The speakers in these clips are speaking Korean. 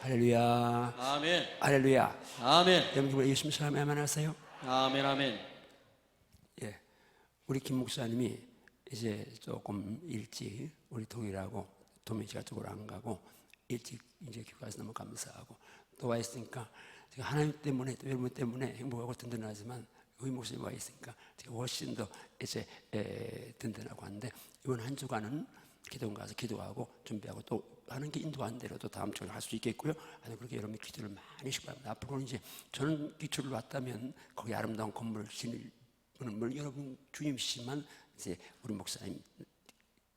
할렐루야. 아멘. 할렐루야. 아멘. 여러분 정말 예수님 사랑만 하세요. 아멘. 아멘. 예, 우리 김 목사님이 이제 조금 일찍 우리 동일하고 도민지가 쪽으로 안 가고 일찍 이제 교회에서 너무 감사하고 또 와 있으니까 제가 하나님 때문에 또 여러분 때문에 행복하고 든든하지만 우리 목사님 와 있으니까 제가 훨씬 더 이제 든든하고 한데 이번 한 주간은 기도원 가서 기도하고 준비하고 또 하는 게 인도한 대로 또 다음 주에 할 수 있겠고요. 아니 그렇게 여러분이 기도를 많이 하시기 바랍니다. 앞으로는 이제 저는 기초를 왔다면 거기 아름다운 건물을 지을 물 여러분 주님이시지만 이제 우리 목사님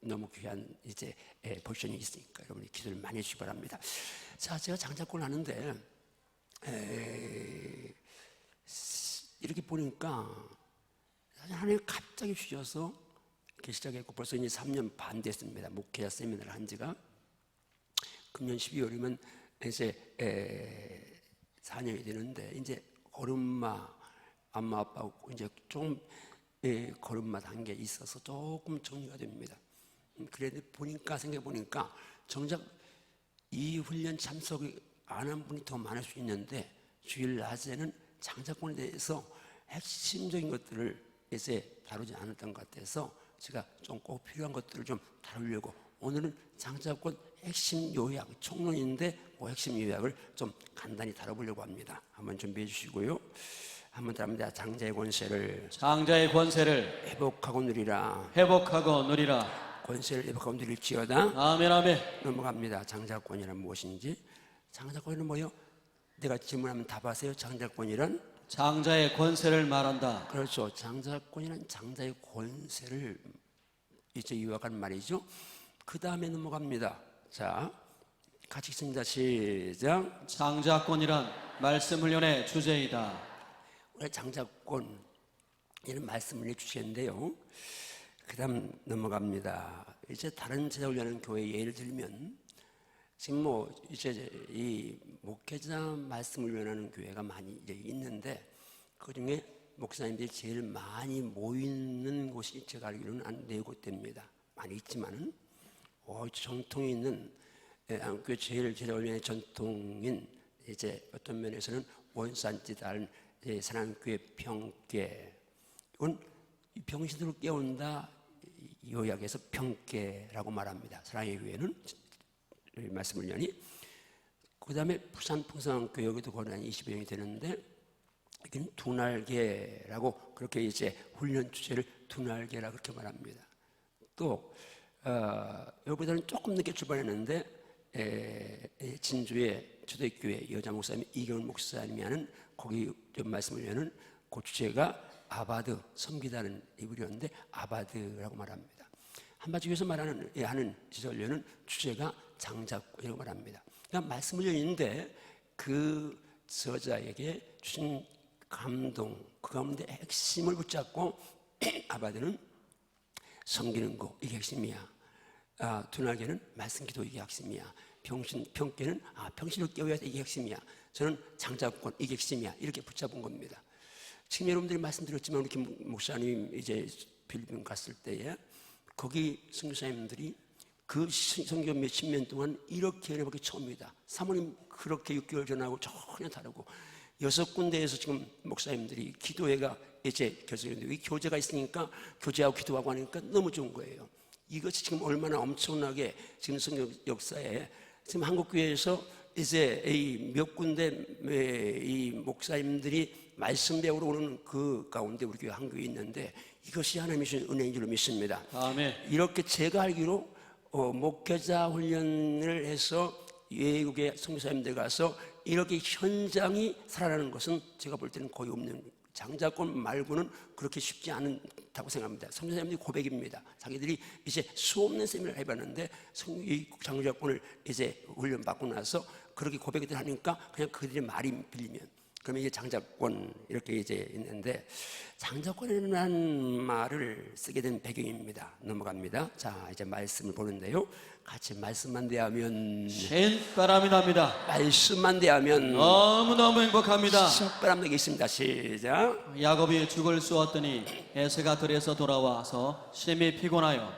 너무 귀한 이제 포지션이 있으니까 여러분이 기도를 많이 해주시기 바랍니다. 자, 제가 장작골 하는데 이렇게 보니까 하나님 갑자기 주셔서 이렇게 시작했고 벌써 이제 3년 반 됐습니다. 목회자 세미나를 한 지가 금년 12월이면 이제 4년이 되는데 이제 걸음마 엄마 아빠하고 이제 좀 걸음마 단계에 있어서 조금 정리가 됩니다. 그래도 보니까 생각해 보니까 정작 이 훈련 참석을 안 한 분이 더 많을 수 있는데 주일 낮에는 장작권에 대해서 핵심적인 것들을 이제 다루지 않았던 것 같아서 제가 좀 꼭 필요한 것들을 좀 다루려고 오늘은 장작권 핵심 요약 총론인데 그 핵심 요약을 좀 간단히 다뤄보려고 합니다. 한번 준비해 주시고요. 한번 답니다. 장자의 권세를 회복하고 누리라. 권세를 회복하고 누릴지어다. 아멘. 아멘. 넘어갑니다. 장자권이란 무엇인지. 장자권은 뭐요? 내가 질문하면 답하세요. 장자권이란 장자의 권세를 말한다. 그렇죠. 장자권이란 장자의 권세를 이제 요약한 말이죠. 그 다음에 넘어갑니다. 자, 같이 읽습니다. 시작. 장자권이란 말씀 훈련의 주제이다. 우리 장자권 이런 말씀 훈련의 주제인데요. 그 다음 넘어갑니다. 이제 다른 제자 훈련하는 교회 예를 들면 지금 뭐 이제 이 목회자 말씀 훈련하는 교회가 많이 이제 있는데 그 중에 목사님들이 제일 많이 모이는 곳이 제가 알기로는 한 4곳입니다. 많이 있지만은 정통이 있는 한국교회 제일 제자 훈련의 전통인 이제 어떤 면에서는 원산지달 사랑교회 평계 이건 병신들을 깨운다 요약해서 평계라고 말합니다. 사랑의 교회는 말씀 훈련이 그 다음에 부산 풍성교회 여기도 거의 한 20여 명이 되는데 여기는 두날개라고 그렇게 이제 훈련 주제를 두날개라 그렇게 말합니다. 또 여기보다는 조금 늦게 출발했는데 진주의 초대교회 여자 목사님 이경훈 목사님이 하는 거기 좀 말씀을 위하는 그 주제가 아바드 섬기다는 이불이었는데 아바드라고 말합니다. 한바지교에서 하는 지설련은 주제가 장작이라고 말합니다. 그러니까 말씀을 있는데 그 저자에게 주신 감동 그 가운데 핵심을 붙잡고 아바드는 섬기는 거 이게 핵심이야. 두날개는 말씀 기도 이게 핵심이야. 평계는 평신을 깨워야 돼 이게 핵심이야. 저는 장자권 이게 핵심이야. 이렇게 붙잡은 겁니다. 지금 여러분들이 말씀드렸지만 우리 김 목사님 이제 필리핀 갔을 때에 거기 선교사님들이 그 선교 몇십 년 동안 이렇게 해보기 처음이다. 사모님 그렇게 6개월 전하고 전혀 다르고 6군데에서 지금 목사님들이 기도회가 이제 결성했는데 이 교제가 있으니까 교제하고 기도하고 하니까 너무 좋은 거예요. 이것이 지금 얼마나 엄청나게 지금 선교 역사에 지금 한국교회에서 이제 이 몇 군데 이 목사님들이 말씀 배우러 오는 그 가운데 우리 교회 한 교회 있는데 이것이 하나님의 주신 은혜인 줄로 믿습니다. 아멘. 이렇게 제가 알기로 목회자 훈련을 해서 외국의 선교사님들 가서 이렇게 현장이 살아나는 것은 제가 볼 때는 거의 없는 장자권 말고는 그렇게 쉽지 않다고 생각합니다. 선교사님들이 고백입니다. 자기들이 이제 수없는 세미나를 해봤는데 이 장자권을 이제 훈련받고 나서 그렇게 고백을 하니까 그냥 그들의 말이 빌리면 그러면 이제 장자권 이렇게 이제 있는데 장자권이라는 말을 쓰게 된 배경입니다. 넘어갑니다. 자 이제 말씀을 보는데요. 같이 말씀만 대하면 신바람이 납니다. 말씀만 대하면 너무너무 행복합니다. 신바람 되겠습니다. 시작. 야곱이 죽을 쏘았더니 에서가 들에서 돌아와서 심히 피곤하여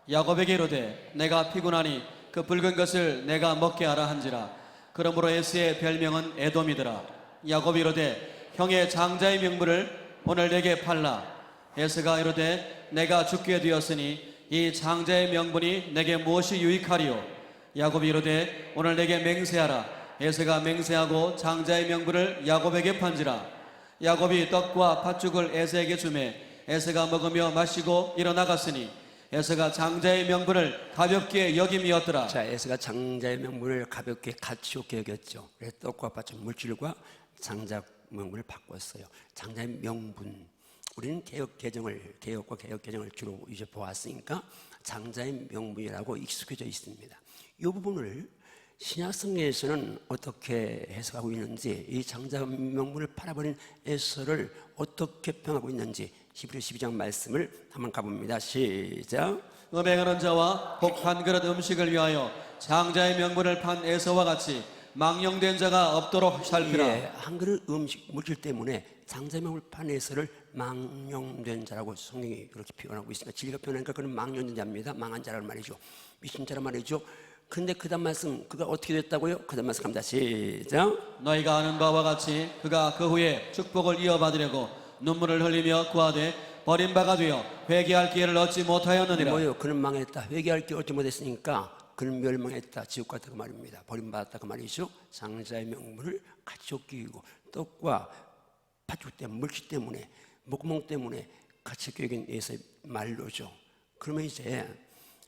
야곱에게 이르되 내가 피곤하니 그 붉은 것을 내가 먹게 하라 한지라 그러므로 에스의 별명은 에돔이더라. 야곱이 이르되 형의 장자의 명분을 오늘 내게 팔라. 에스가 이르되 내가 죽게 되었으니 이 장자의 명분이 내게 무엇이 유익하리요? 야곱이 이르되 오늘 내게 맹세하라. 에스가 맹세하고 장자의 명분을 야곱에게 판지라. 야곱이 떡과 팥죽을 에스에게 주매 에스가 먹으며 마시고 일어나갔으니 에스가 장자의 명분을 가볍게 여김이었더라. 자, 에스가 장자의 명분을 가볍게 가치롭게 여겼죠. 그래서 떡과 팥죽 물질과 장자 명분을 바꿨어요. 장자의 명분. 우리는 개혁과 개혁 개정을 주로 이제 보았으니까 장자의 명분이라고 익숙해져 있습니다. 이 부분을 신약 성경에서는 어떻게 해석하고 있는지, 이 장자 명분을 팔아버린 에서를 어떻게 평하고 있는지 히브리 12장 말씀을 한번 가봅니다. 시작. 음행하는 자와 혹 한 그릇 음식을 위하여 장자의 명분을 판 에서와 같이 망령된 자가 없도록 살피라. 예, 한 그릇 음식 물질 때문에 장자의 명분을 판 에서를 망령된 자라고 성경이 그렇게 표현하고 있습니다. 진리가 표현하니까 그는 망령된 자입니다. 망한 자란 말이죠. 미친 자란 말이죠. 근데 그 다음 말씀, 그가 어떻게 됐다고요? 그 다음 말씀 갑니다. 시작. 너희가 아는 바와 같이 그가 그 후에 축복을 이어받으려고 눈물을 흘리며 구하되 버림바가 되어 회개할 기회를 얻지 못하였느니라. 뭐요? 그는 망했다. 회개할 기회 얻지 못했으니까 그는 멸망했다. 지옥 갔다 그 말입니다. 버림받았다 그 말이죠. 장자의 명분을 같이 쫓기고 떡과 팥죽 때문에, 물질 때문에, 목구멍 때문에 같이 쫓긴 에서의 말로죠. 그러면 이제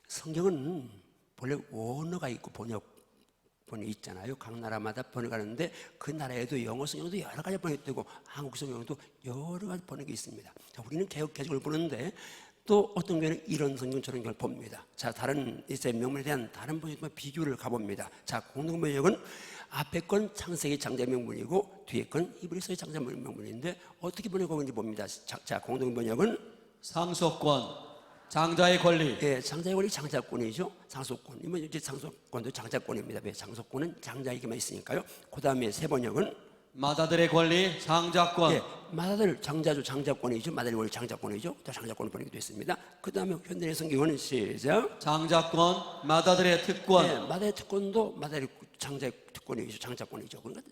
성경은 원래 원어가 있고 번역이 있잖아요. 각 나라마다 번역하는데 그 나라에도 영어 성경도 여러 가지 번역되고 한국 성경도 여러 가지 번역이 있습니다. 자, 우리는 개혁 개정을 보는데 또 어떤 경우는 이런 성경 저런 경우를 봅니다. 자, 다른 이제 명문에 대한 다른 번역과 비교를 가봅니다. 자, 공동 번역은 앞에 건 창세기 장자 명문이고 뒤에 건 히브리서의 장자 명문인데 어떻게 번역하고 있는지 봅니다. 자, 공동 번역은 상속권, 장자의 권리. 예, 장자의 권리 장자권이죠. 상속권. 이건 이제 상속권도 장자권입니다. 왜? 상속권은 장자에게만 있으니까요. 그 다음에 세 번역은 마다들의 권리, 장자권. 예, 마다들 장자죠. 장자권이죠. 마다들 원리 장자권이죠. 또 장자권을 번역이 됐습니다. 그 다음에 현대의 성경은 시작. 장자권, 마다들의 특권. 예, 마다의 특권도 마다의 장자의 특권이죠. 장자권이죠. 그러니까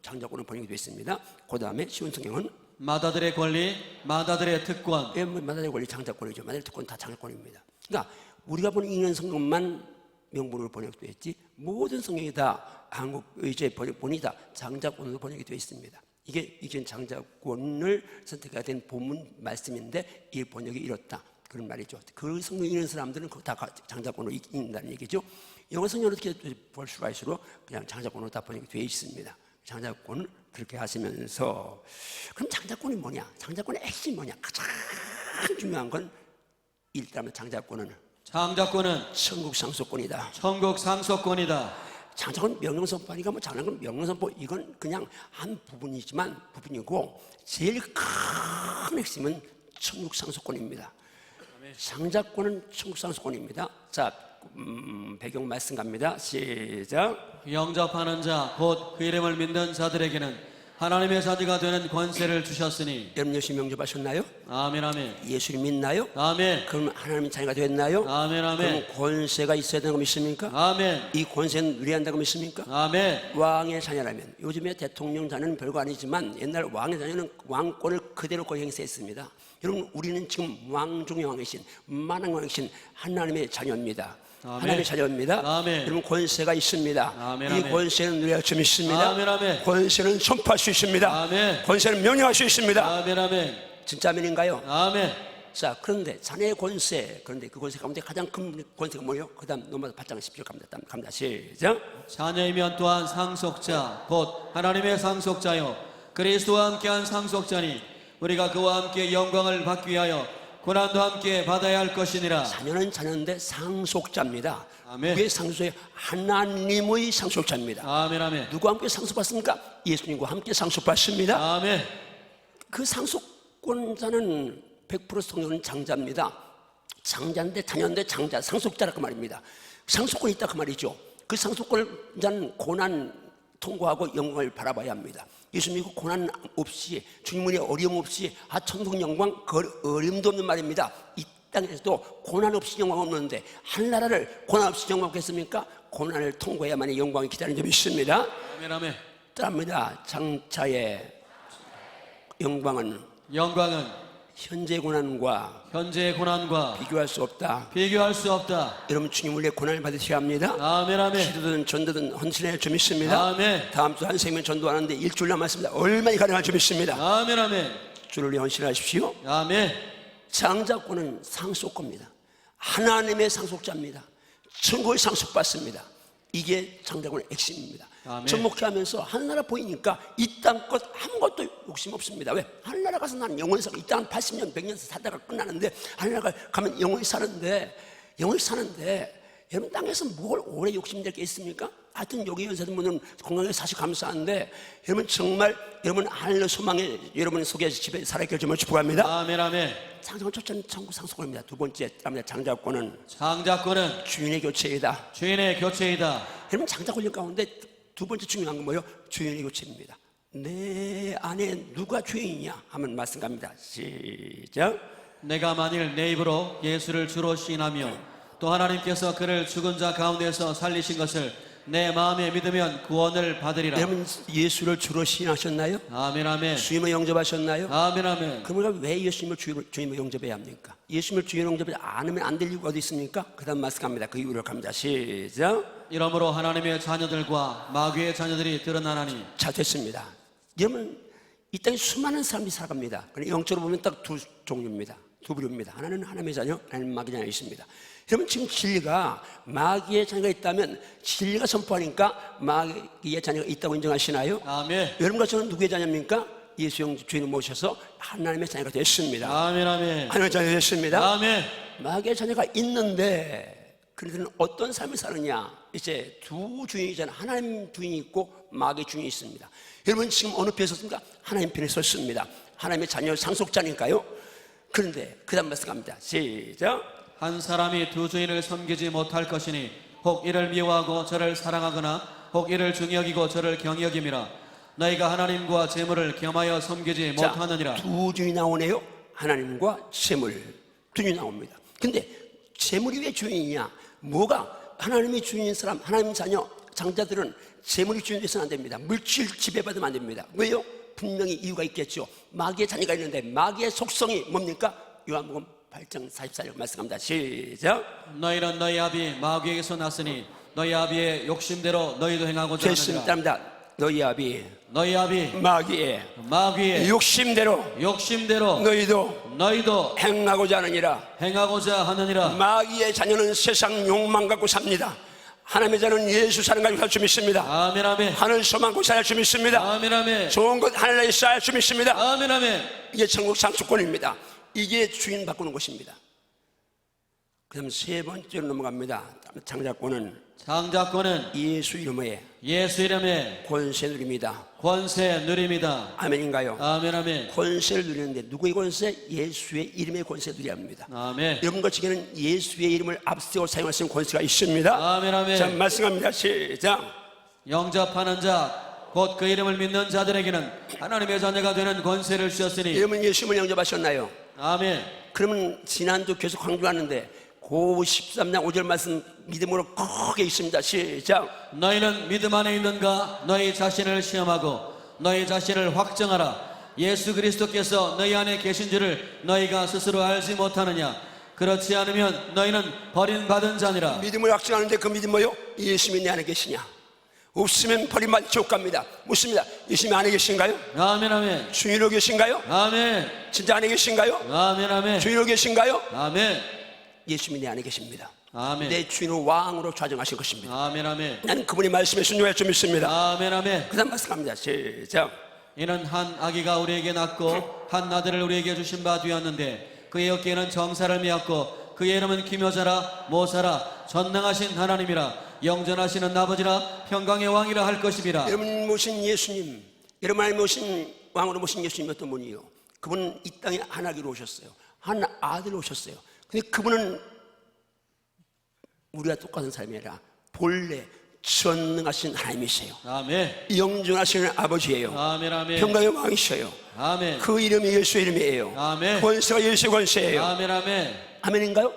장자권을 번역이 됐습니다. 그 다음에 쉬운 성경은 마다들의 권리, 마다들의 특권. 예, 마다의 권리 장자권이죠. 마다의 특권 다 장자권입니다. 그러니까 우리가 보는 읽는 성경만 명분으로 번역되어 있지 모든 성경이 다 한국 의제 번역본이 다 장자권으로 번역이 되어 있습니다. 이게 장자권을 선택해야 된 본문 말씀인데 이 번역이 이렇다 그런 말이죠. 그 성경 읽는 사람들은 다 장자권으로 읽는다는 얘기죠. 영어 성경은 어떻게 볼 수가 있으로 그냥 장자권으로 다 번역이 되어 있습니다. 장자권을 그렇게 하시면서 그럼 장자권이 뭐냐? 장자권의 핵심이 뭐냐? 가장 중요한 건 일단 장자권은 천국 상속권이다. 천국 상속권이다. 장자권 명령선포하니까 뭐 장자권 명령선포 이건 그냥 한 부분이고 제일 큰 핵심은 천국 상속권입니다. 장자권은 천국 상속권입니다. 자, 배경 말씀 갑니다. 시작. 영접하는 자, 곧 그 이름을 믿는 자들에게는 하나님의 자녀가 되는 권세를 주셨으니. 여러분 예수 영접하셨나요? 아멘, 아멘. 예수를 믿나요? 아멘. 그럼 하나님의 자녀가 됐나요? 아멘, 아멘. 그럼 권세가 있어야 되는 거 믿습니까? 아멘. 이 권세는 누려야 한다고 믿습니까? 아멘. 왕의 자녀라면 요즘에 대통령 자녀는 별거 아니지만 옛날 왕의 자녀는 왕권을 그대로 거의 행사했습니다. 여러분 우리는 지금 왕중의 왕이신 만왕의 왕이신 하나님의 자녀입니다. 아멘. 하나님의 자녀입니다. 아멘. 여러분 권세가 있습니다. 아멘, 이 아멘. 권세는 누릴 수 있습니다. 아멘, 아멘. 권세는 선포할 수 있습니다. 아멘. 권세는 명령할 수 있습니다. 아멘, 아멘. 진짜 아멘인가요? 아멘. 자, 그런데 자녀의 권세, 그런데 그 권세 가운데 가장 큰 권세가 뭐예요? 그 다음 넘어서 8장 10절 갑니다. 시작. 자녀이면 또한 상속자, 곧 하나님의 상속자요 그리스도와 함께한 상속자니 우리가 그와 함께 영광을 받기 위하여 고난도 함께 받아야 할 것이니라. 자녀는 자녀인데 상속자입니다. 아멘. 누구의 상속자예요? 하나님의 상속자입니다. 아멘, 아멘. 누구와 함께 상속받습니까? 예수님과 함께 상속받습니다. 아멘. 그 상속권자는 100% 성령은 장자입니다. 장자인데 자녀인데 장자, 상속자라고 말입니다. 상속권이 있다 그 말이죠. 그 상속권자는 고난 통과하고 영광을 바라봐야 합니다. 예수 믿고 고난 없이 주님의 어려움 없이 천국 영광 그 어림도 없는 말입니다. 이 땅에서도 고난 없이 영광 없는데 하늘나라를 고난 없이 영광 없겠습니까? 고난을 통과해야만이 영광이 기다리는 점이 있습니다. 아멘, 아멘. 따릅니다. 장차의 영광은 현재 고난과 현재의 고난과 비교할 수 없다. 비교할 수 없다. 여러분 주님 위해 고난을 받으셔야 합니다. 아멘, 아멘. 기도든 전도든 헌신해야 좀 있습니다. 아멘. 다음 주 한 생명 전도하는데 일주일 남았습니다. 얼마나 가능할 좀 있습니다. 아멘, 아멘. 주를 위해 헌신하십시오. 아멘. 장자권은 상속권입니다. 하나님의 상속자입니다. 천국의 상속받습니다. 이게 장자권의 핵심입니다. 아멘. 접목하면서 하늘나라 보이니까 이 땅 것 아무것도 욕심 없습니다. 왜? 하늘나라 가서 나는 영원히 살고 이 땅은 80년 100년 살다가 끝나는데 하늘나라 가면 영원히 사는데 여러분 땅에서 뭘 오래 욕심낼 게 있습니까? 하여튼 여기 연세된 분은 건강하게 사시 감사한데 여러분 정말 여러분 하늘의 소망에 여러분 속에 집에 살아있길 좀 축복합니다. 아멘, 아멘. 장자권 첫째는 천국 상속권입니다. 두 번째 장자권은 장자권은 주인의 교체이다. 주인의 교체이다. 여러분 장자권 가운데 두 번째 중요한 건 뭐예요? 주인의 교체입니다. 내 안에 누가 주인이냐 하면 말씀 갑니다. 시작. 내가 만일 내 입으로 예수를 주로 시인하며 또 하나님께서 그를 죽은 자 가운데서 살리신 것을 내 마음에 믿으면 구원을 받으리라. 여러분 예수를 주로 시인하셨나요? 아멘, 아멘. 주임을 영접하셨나요? 아멘, 아멘. 그럼 우리가 왜 예수님을 주임을 영접해야 합니까? 예수님을 주임을 영접하지 않으면 안 될 이유가 어디 있습니까? 그 다음 말씀 갑니다. 그 이유를 갑니다. 시작. 이러므로 하나님의 자녀들과 마귀의 자녀들이 드러나나니. 자, 됐습니다. 여러분 이 땅에 수많은 사람들이 살아갑니다. 영적으로 보면 딱 두 종류입니다. 두 부류입니다. 하나는 하나님의 자녀, 하나는 마귀의 자녀가 있습니다. 여러분 지금 진리가 마귀의 자녀가 있다면 진리가 선포하니까 마귀의 자녀가 있다고 인정하시나요? 아멘. 여러분과 저는 누구의 자녀입니까? 예수 형 주인을 모셔서 하나님의 자녀가 됐습니다. 아멘, 아멘. 하나님의 자녀가 됐습니다. 아멘. 마귀의 자녀가 있는데 그들은 어떤 삶을 사느냐? 이제 두 주인이잖아요. 하나님 주인이 있고 마귀의 주인이 있습니다. 여러분 지금 어느 편에 섰습니까? 하나님 편에 섰습니다. 하나님의 자녀 상속자니까요. 그런데 그 다음 말씀 갑니다. 시작. 한 사람이 두 주인을 섬기지 못할 것이니 혹 이를 미워하고 저를 사랑하거나 혹 이를 중히 여기고 저를 경히 여김이라. 너희가 하나님과 재물을 겸하여 섬기지 못하느니라. 두 주인이 나오네요. 하나님과 재물 두 주인이 나옵니다. 근데 재물이 왜 주인이냐? 뭐가 하나님의 주인인 사람, 하나님 자녀, 장자들은 재물이 주인이 돼서는 안 됩니다. 물질 지배받으면 안 됩니다. 왜요? 분명히 이유가 있겠죠. 마귀의 자녀가 있는데 마귀의 속성이 뭡니까? 요한복음 8장 44절 말씀합니다. 시작. 너희는 너희 아비 마귀에게서 났으니 너희 아비의 욕심대로 너희도 행하고자 됐습니다. 하느니라. 너희 아비 너희 아비 마귀의 욕심대로 너희도 행하고자 하느니라. 마귀의 자녀는 세상 욕망 갖고 삽니다. 하나님의 자녀는 예수 사랑 가지고 살 줄 믿습니다. 아멘, 아멘. 하늘 소망 고 살 줄 믿습니다. 아멘, 아멘. 좋은 것 하늘나라에 쌓을 줄 믿습니다. 아멘, 아멘. 이게 천국 상속권입니다. 이게 주인 바꾸는 것입니다. 그 다음 세 번째로 넘어갑니다. 장자권은 예수 이름에 권세 누립니다. 권세 누립니다. 아멘인가요? 아멘, 아멘. 권세를 누리는데 누구의 권세? 예수의 이름의 권세 누려야 합니다. 아멘. 여러분과 지금은 예수의 이름을 앞세워 사용할 수 있는 권세가 있습니다. 아멘, 아멘. 자, 말씀합니다. 시작. 영접하는 자 곧 그 이름을 믿는 자들에게는 하나님의 자녀가 되는 권세를 주셨으니. 여러분 예수님을 영접하셨나요? 아멘. 그러면 지난주 계속 강조하는데 고 13장 5절 말씀 믿음으로 크게 있습니다. 시작. 너희는 믿음 안에 있는가? 너희 자신을 시험하고 너희 자신을 확정하라. 예수 그리스도께서 너희 안에 계신 줄을 너희가 스스로 알지 못하느냐? 그렇지 않으면 너희는 버림받은 자니라. 믿음을 확증하는데 그 믿음 뭐요? 예수님이 내 안에 계시냐? 없으면 버림받은 지옥 갑니다. 묻습니다. 예수님 안에 계신가요? 아멘, 아멘. 주인으로 계신가요? 아멘. 진짜 안에 계신가요? 아멘, 아멘. 주인으로 계신가요? 아멘. 예수님이 내 안에 계십니다. 아멘. 내 주인을 왕으로 좌정하신 것입니다. 아멘, 아멘. 나는 그분의 말씀에 순종할 줄 믿습니다. 아멘, 아멘. 그 다음 말씀합니다. 시작. 이는 한 아기가 우리에게 낳고 한 아들을 우리에게 주신 바 되었는데 그의 어깨에는 정사를 메었고 그의 이름은 기묘자라 모사라 전능하신 하나님이라 영전하시는 아버지라 평강의 왕이라 할 것이니라. 여러분 모신 예수님, 여러분 안에 모신 왕으로 모신 예수님 어떤 분이요? 그분은 이 땅에 한 아기로 오셨어요. 한 아들로 오셨어요. 근데 그분은 우리가 똑같은 사람이 아니라 본래 전능하신 하나님이세요. 아멘. 영존하시는 아버지예요. 아멘, 아멘. 평강의 왕이셔요. 아멘. 그 이름이 예수의 이름이에요. 아멘. 권세가 예수의 권세예요. 아멘, 아멘. 아멘인가요?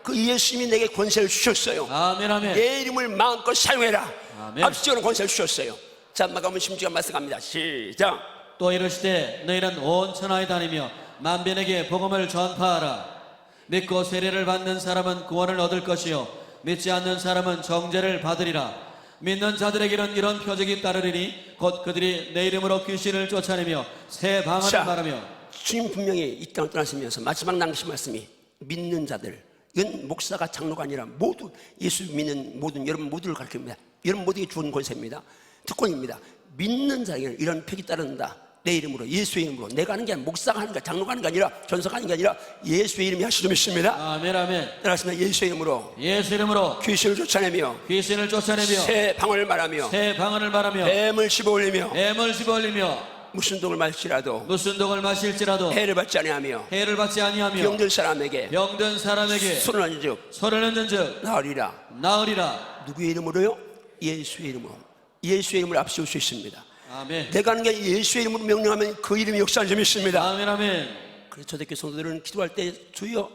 그 예수님이 내게 권세를 주셨어요. 아멘, 아멘. 내 이름을 마음껏 사용해라. 아멘. 압수적으로 권세를 주셨어요. 자, 마가복음 16장 말씀합니다. 시작. 또 이르시되 너희는 온 천하에 다니며 만민에게 복음을 전파하라. 믿고 세례를 받는 사람은 구원을 얻을 것이요 믿지 않는 사람은 정죄를 받으리라. 믿는 자들에게는 이런 표적이 따르리니 곧 그들이 내 이름으로 귀신을 쫓아내며 새 방언을 자, 말하며. 주님 분명히 이 땅을 떠나시면서 마지막 남기신 말씀이 믿는 자들, 이건 목사가 장로가 아니라 모두 예수 믿는 모든 여러분 모두를 가르칩니다. 여러분 모두에게 주은 권세입니다. 특권입니다. 믿는 자에게는 이런 표적이 따른다. 내 이름으로, 예수의 이름으로. 내가 하는 게 아니라 목사가 하는 게, 장로가 하는 게 아니라, 전사가 하는 게 아니라 예수의 이름이 하시는 믿습니다. 아멘, 아멘. 따라하십니다. 예수의 이름으로 예수 이름으로 귀신을 쫓아내며 귀신을 쫓아내며 새 방언을 말하며 새 방언을 말하며 뱀을 씹어올리며 뱀을 집어올리며 무슨 독을 마실지라도 무슨 독을 마실지라도 해를 받지 아니하며 해를 받지 아니하며 병든 사람에게 병든 사람에게 손을 얹은즉 손을 얹은즉 나으리라. 나으리라. 누구의 이름으로요? 예수의 이름으로. 예수의 이름을 앞세울 수 있습니다. 아멘. 내가 하는 게 예수의 이름으로 명령하면 그 이름이 역사하는 점이 있습니다. 아멘, 아멘. 그래서 초대교회 성도들은 기도할 때 주여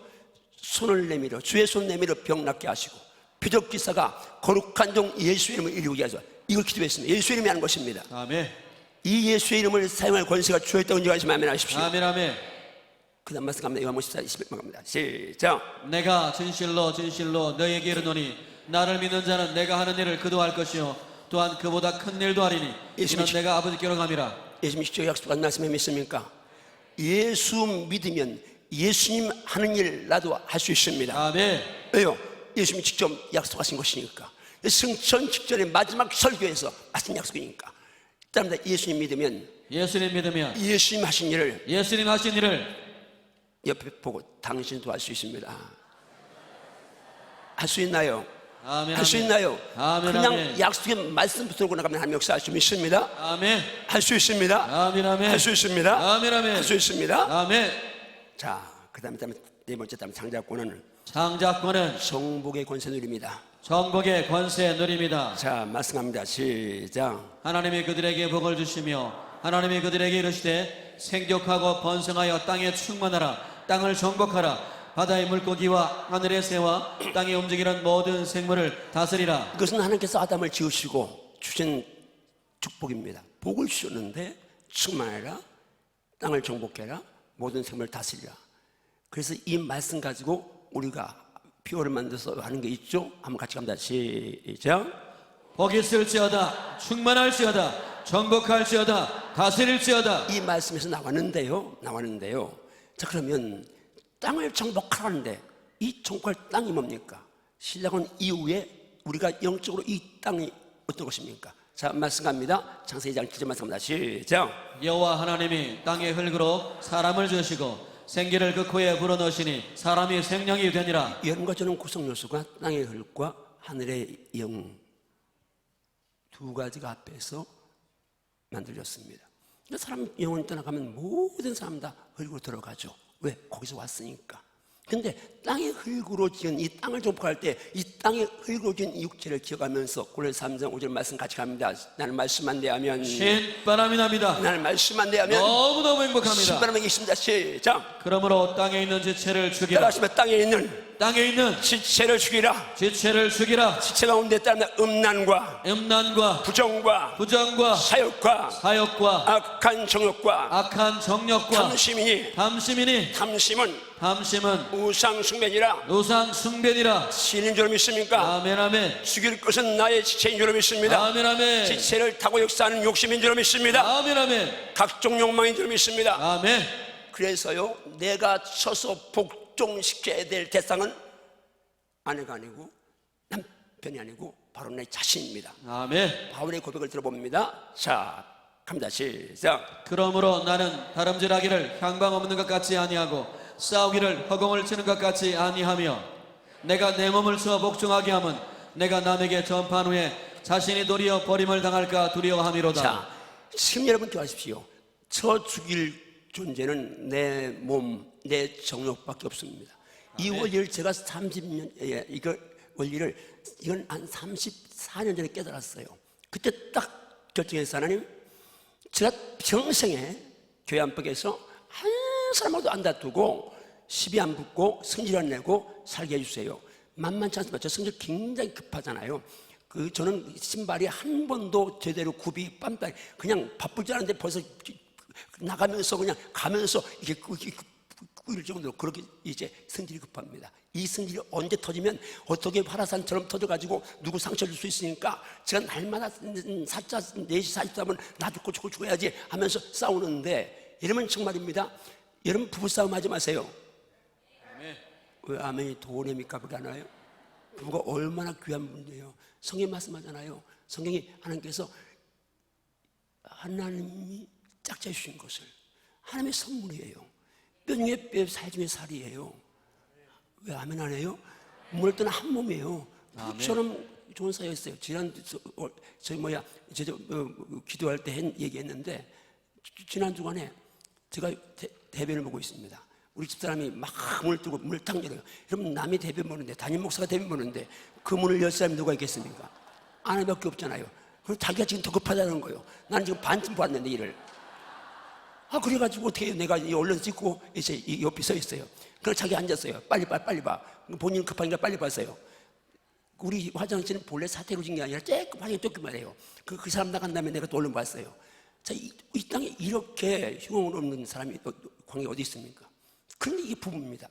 손을 내밀어, 주의 손 내밀어 병 낫게 하시고, 표적 기사가 거룩한 종 예수의 이름을 이루게 하소서. 이걸 기도했습니다. 예수의 이름이 하는 것입니다. 아멘. 이 예수의 이름을 사용할 권세가 주어있다고 인정하시면 아멘 하십시오. 아멘, 아멘. 그 다음 말씀 갑니다. 요한복음 14장 21절 갑니다. 시작. 내가 진실로 진실로 너희에게 이르노니 나를 믿는 자는 내가 하는 일을 그도 할 것이요 또한 그보다 큰 일도 하리니 이는 내가 아버지께로 감이라. 예수님이 직접 약속한 말씀에 믿습니까? 예수 믿으면 예수님 하는 일 나도 할 수 있습니다. 아멘. 왜요? 예수님이 직접 약속하신 것이니까. 승천 직전에 마지막 설교에서 하신 약속이니까. 따릅니다. 예수님 믿으면 예수님 믿으면 예수님 하신 일을 예수님 하신 일을 옆에 보고 당신도 할 수 있습니다. 할 수 있나요? 아멘. 할 수 아멘. 있나요? 아멘, 그냥 아멘. 약속의 말씀 붙들고 나가면 하나님 역사할 수 있습니다. 아멘. 할 수 있습니다. 아멘, 아멘. 할 수 있습니다. 아멘, 아멘. 할 수 있습니다. 아멘. 자, 그 다음에 네 번째 다음 장자권은 장자권은 정복의 권세 누립니다. 정복의 권세 누립니다. 자, 말씀합니다. 시작. 하나님이 그들에게 복을 주시며 하나님이 그들에게 이르시되 생격하고 번성하여 땅에 충만하라. 땅을 정복하라. 바다의 물고기와 하늘의 새와 땅에 움직이는 모든 생물을 다스리라. 이것은 하나님께서 아담을 지으시고 주신 축복입니다. 복을 주셨는데 충만해라, 땅을 정복해라, 모든 생물을 다스리라. 그래서 이 말씀 가지고 우리가 표어를 만들어서 하는 게 있죠. 한번 같이 갑니다. 시작. 복이 있을지어다 충만할지어다 정복할지어다 다스릴지어다. 이 말씀에서 나왔는데요. 자, 그러면 땅을 정복하라는데 이 정복할 땅이 뭡니까? 신약은 이후에 우리가 영적으로 이 땅이 어떤 것입니까? 자, 말씀 갑니다. 창세기 2장 7절 말씀합니다. 시작. 여호와 하나님이 땅의 흙으로 사람을 지으시고 생기를 그 코에 불어넣으시니 사람이 생명이 되니라. 여러분과 저는 구성 요소가 땅의 흙과 하늘의 영 두 가지가 앞에서 만들어졌습니다. 사람 영혼이 떠나가면 모든 사람 다 흙으로 들어가죠. 왜? 거기서 왔으니까. 근데 땅의 흙으로 지은 이 땅을 정복할 때 이 땅의 흙으로 지은 육체를 기억하면서 고린도서 3장 5절 말씀 같이 갑니다. 나는 말씀만 대하면 신바람이 납니다. 나는 말씀만 대하면 너무너무 행복합니다. 신바람이 있습니다. 시작. 그러므로 땅에 있는 지체를 죽이라. 따라하시면 땅에 있는 지체를 죽이라. 지체 가운데 따르는 음란과 부정과 사욕과 악한 정욕과 탐심이니 탐심은 우상 숭배니라. 신인 줄 믿습니까? 아멘, 아멘. 죽일 것은 나의 지체인 줄 믿습니다. 아멘, 아멘. 지체를 타고 역사하는 욕심인 줄 믿습니다. 아멘, 아멘. 각종 욕망인 줄 믿습니다. 아멘. 그래서요, 내가 쳐서 복종시켜야 될 대상은 아내가 아니고 남편이 아니고 바로 내 자신입니다. 아멘. 바울의 고백을 들어봅니다. 자, 갑니다. 시작. 그러므로 나는 다름질하기를 향방 없는 것 같이 아니하고 싸우기를 허공을 치는 것 같이 아니하며 내가 내 몸을 써 복종하게 함은 내가 남에게 전파한 후에 자신이 도리어 버림을 당할까 두려워함이로다. 자, 지금 여러분 기억하십시오. 저 죽일 존재는 내 몸, 내 정욕밖에 없습니다. 이 원리를 제가 30년, 이건 한 34년 전에 깨달았어요. 그때 딱 결정해서 하나님, 제가 평생에 교회 안팎에서 한 사람하고도 안 다투고 시비 안 붙고 성질 안 내고 살게 해주세요. 만만치 않습니다. 저 성질 굉장히 급하잖아요. 저는 신발이 한 번도 제대로 굽이 빰따리 그냥 바쁠 줄 알았는데 벌써 나가면서 그냥 가면서 이게 꾸일 정도로 그렇게 이제 성질이 급합니다. 이 성질이 언제 터지면 어떻게 화라산처럼 터져가지고 누구 상처 줄 수 있으니까 제가 날마다 사자 4시 40분하면 나 죽어야지 하면서 싸우는데 이러면 정말입니다. 여러분 부부싸움 하지 마세요. 왜 아멘이 도레미가 그게 하나요? 부부가 얼마나 귀한 분이에요. 성경 말씀하잖아요. 성경이 하나님께서 하나님이 짝지어 주신 것을 하나님의 선물이에요. 뼈 중에 뼈, 살 중에 살이에요. 왜 아멘 안 해요? 몸을 떠나 한 몸이에요. 부처럼 좋은 사이였어요. 지난 기도할 때 얘기했는데 지난 주간에 제가 대변을 보고 있습니다. 우리 집사람이 막 문을 뜨고 문을 탁 열어요. 여러분 남이 대변 보는데 담임 목사가 대변 보는데 그 문을 열 사람이 누가 있겠습니까? 아내밖에 없잖아요. 그리고 자기가 지금 더 급하다는 거예요. 나는 지금 반쯤 봤는데 일을. 그래가지고 어떻게 해요? 내가 얼른 찍고 이제 이 옆에 서 있어요. 그래서 자기 앉았어요. 빨리 봐. 본인은 급하니까 빨리 봤어요. 우리 화장실은 본래 사태로 진 게 아니라 조금 화장이 쫓기만 해요. 그 사람 나간 다음에 내가 또 얼른 봤어요. 자, 이 땅에 이렇게 흉을 없는 사람이 관계 어디 있습니까? 그런데 이게 부부입니다.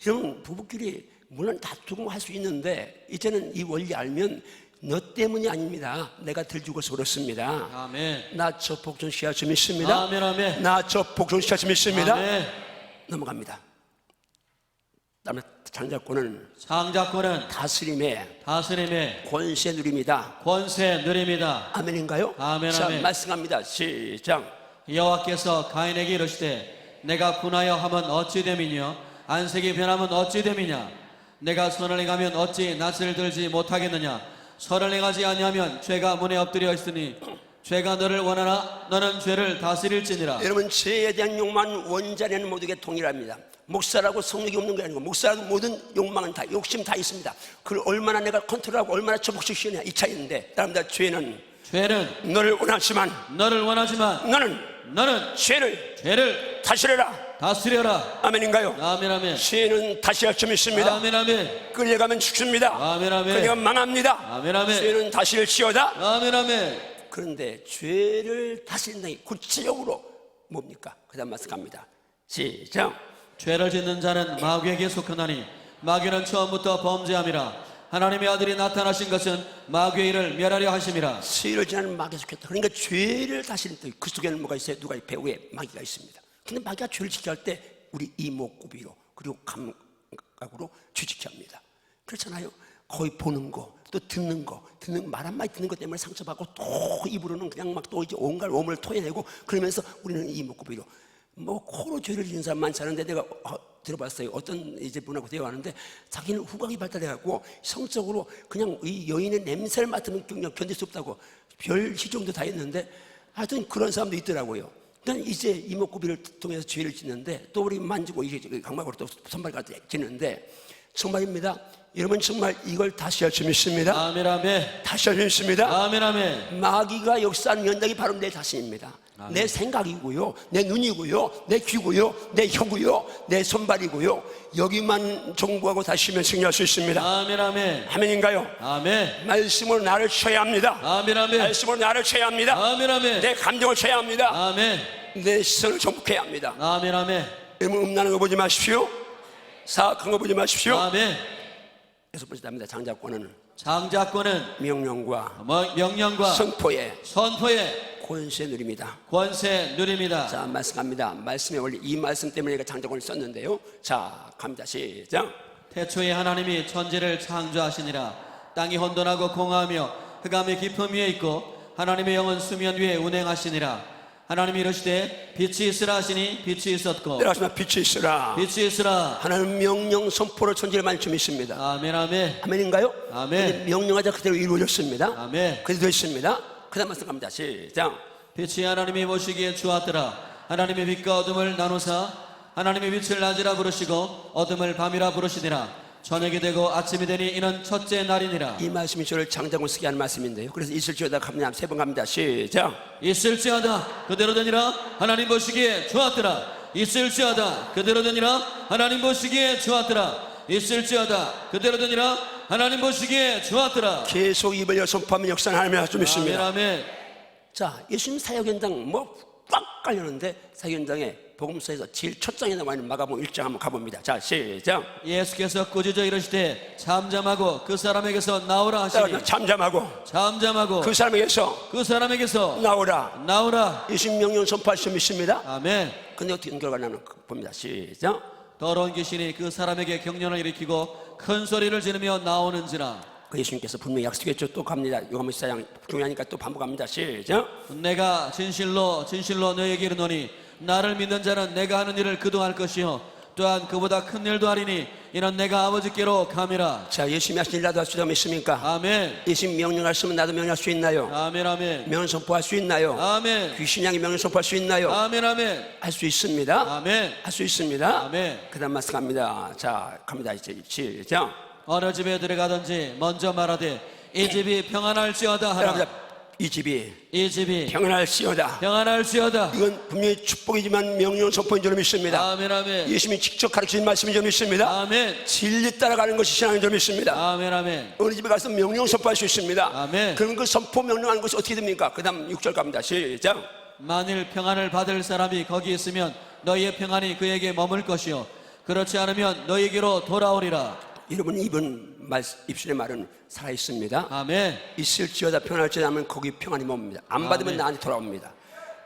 여러분 부부끼리 물론 다투고 할 수 있는데 이제는 이 원리 알면 너 때문이 아닙니다. 내가 들 죽어서 그렇습니다. 아멘. 나 저 복종 씨야 좀 있습니다. 아멘, 아멘. 나 저 복종 씨야 좀 있습니다. 아멘. 넘어갑니다. 다음에 장자권은 다스림의 권세 누립니다. 권세 누립니다. 아멘인가요? 아멘, 자, 아멘. 말씀합니다. 시작. 여호와께서 가인에게 이르시되 내가 군하여 하면 어찌 됨이뇨 안색이 변하면 어찌 됨이냐 내가 선을 행하면 어찌 낯을 들지 못하겠느냐 선을 행하지 아니하면 죄가 문에 엎드려 있으니 죄가 너를 원하나 너는 죄를 다스릴지니라. 여러분 죄에 대한 욕망은 원자에는 모두게 동일합니다. 목사라고 성욕이 없는 게 아니고 목사라도 모든 욕망은 다 욕심 다 있습니다. 그걸 얼마나 내가 컨트롤하고 얼마나 처복시키느냐 이 차이인데 따릅니다. 죄는 너를 원하지만 너는 죄를 다스려라. 아멘인가요? 아멘, 아멘. 죄는 다시할 점 있습니다. 아멘, 아멘. 끌려가면 죽습니다. 아멘, 아멘. 끌려가면 망합니다. 아멘, 아멘. 죄는 다스릴지어다. 아멘, 아멘. 그런데 죄를 다스린다는 게 구체적으로 뭡니까? 그 다음 말씀 갑니다. 시작. 죄를 짓는 자는 마귀에게 속하나니 마귀는 처음부터 범죄함이라. 하나님의 아들이 나타나신 것은 마귀의 일을 멸하려 하심이라. 죄를 지나는 마귀에 속했다. 그러니까 죄를 다스리는 그 속에는 뭐가 있어요? 누가 배후에 마귀가 있습니다. 근데 마귀가 죄를 지켜 할 때 우리 이목구비로 그리고 감각으로 죄지켜 합니다. 그렇잖아요. 거의 보는 거, 또 듣는 거, 말 한마디 듣는 것 때문에 상처받고 또 입으로는 그냥 막 또 이제 온갖 오물을 토해내고 그러면서 우리는 이목구비로 코로 죄를 지는 사람 많지 않은데 내가 들어봤어요. 어떤 이제 분하고 대화하는데 자기는 후각이 발달해갖고 성적으로 그냥 이 여인의 냄새를 맡으면 그냥 견딜 수 없다고 별 희종도 다 했는데 하여튼 그런 사람도 있더라고요. 그러니까 이제 이목구비를 통해서 죄를 짓는데 또 우리 만지고 이게 각막으로 또 손발까지 짓는데 정말입니다. 여러분 정말 이걸 다시 할 수 있습니다. 아멘, 아멘. 다시 할 수 있습니다. 아멘, 아멘. 마귀가 역사하는 연장이 바로 내 자신입니다. 아멘. 내 생각이고요, 내 눈이고요, 내 귀고요, 내 혀고요, 내 손발이고요. 여기만 정부하고 다시면 승리할 수 있습니다. 아멘, 아멘. 아멘인가요? 아멘. 말씀으로 나를 쳐야 합니다. 아멘, 아멘. 말씀으로 나를 쳐야 합니다. 아멘, 아멘. 내 감정을 쳐야 합니다. 아멘. 내 시선을 정복해야 합니다. 아멘, 아멘. 여러분 음란한 거 보지 마십시오. 사악한 거 보지 마십시오. 아멘. 여섯 번째 답니다. 장자권은 명령과 선포에 권세 누립니다. 자, 말씀합니다. 말씀의 원리 이 말씀 때문에 제가 장자권을 썼는데요. 자, 갑니다. 시작. 태초에 하나님이 천지를 창조하시니라. 땅이 혼돈하고 공허하며 흑암의 깊음 위에 있고 하나님의 영은 수면 위에 운행하시니라. 하나님이 이르시되 빛이 있으라 하시니 빛이 있었고 따라하시면 빛이 있으라. 하나님 명령 선포를 천지를 만점 있습니다. 아멘, 아멘. 아멘인가요? 아멘. 명령하자 그대로 이루어졌습니다. 아멘. 그대로 됐습니다. 그 다음 말씀 갑니다. 시작. 빛이 하나님이 보시기에 좋았더라. 하나님의 빛과 어둠을 나누사 하나님의 빛을 낮이라 부르시고 어둠을 밤이라 부르시니라. 저녁이 되고 아침이 되니 이는 첫째 날이니라. 이 말씀이 저를 장자권 쓰게 하는 말씀인데요. 그래서 있을지어다 갑니다. 세 번 갑니다. 시작. 있을지어다 그대로 되니라. 하나님 보시기에 좋았더라. 있을지어다 그대로 되니라 하나님 보시기에 좋았더라. 있을지어다 그대로 되니라 하나님 보시기에 좋았더라. 계속 입을 열 선포하면 역사는 하나님의 좀 있습니다. 아멘. 자, 예수님 사역 현장 뭐 꽉 깔렸는데 사역 현장에 복음서에서 제일 첫 장에 나와 있는 마가복음 1장 한번 가봅니다. 자, 시작. 예수께서 꾸짖어 이르시되 잠잠하고 그 사람에게서 나오라 하시니 잠잠하고 그 사람에게서 나오라. 나오라. 예수님 명령 선포할 수 믿습니다. 아멘. 근데 어떻게 연결가 나는 봅니다. 시작. 더러운 귀신이 그 사람에게 경련을 일으키고 큰 소리를 지르며 나오는지라. 그 예수님께서 분명히 약속했죠. 또 갑니다. 요한복음 14장 중요하니까 또 반복합니다. 시작. 내가 진실로 너에게 이르노니 나를 믿는 자는 내가 하는 일을 그도 할 것이요 또한 그보다 큰 일도 하리니 이는 내가 아버지께로 감이라. 자, 예수님이 하신 일 나도 할 수 있습니까? 아멘. 예수님 명령하시면 나도 명령할 수 있나요? 아멘. 아멘. 명령 선포할 수 있나요? 아멘. 귀신 향이 명령 선포할 수 있나요? 아멘. 아멘. 할 수 있습니다. 아멘. 할 수 있습니다. 아멘. 그다음 말씀 갑니다. 자, 갑니다. 이제 시작. 어느 집에 들어가든지 먼저 말하되 이 집이 평안할지어다 하라. 여러분, 이 집이 평안할지어다. 이건 분명히 축복이지만 명령 선포인 줄 믿습니다. 아멘. 아멘. 예수님이 직접 가르치신 말씀인 줄 믿습니다. 아멘. 진리 따라가는 것이 신앙인 줄 믿습니다. 아멘. 아멘. 어느 집에 가서 명령 선포할 수 있습니다. 아멘. 그럼 그 선포 명령하는 것이 어떻게 됩니까? 그 다음 6절 갑니다. 시작. 만일 평안을 받을 사람이 거기 있으면 너희의 평안이 그에게 머물 것이요 그렇지 않으면 너희에게로 돌아오리라. 여러분, 입술의 말은 살아있습니다. 아멘. 있을지어다 평안할지 하면 거기 평안이 뭡니다. 안 받으면 아멘. 나한테 돌아옵니다.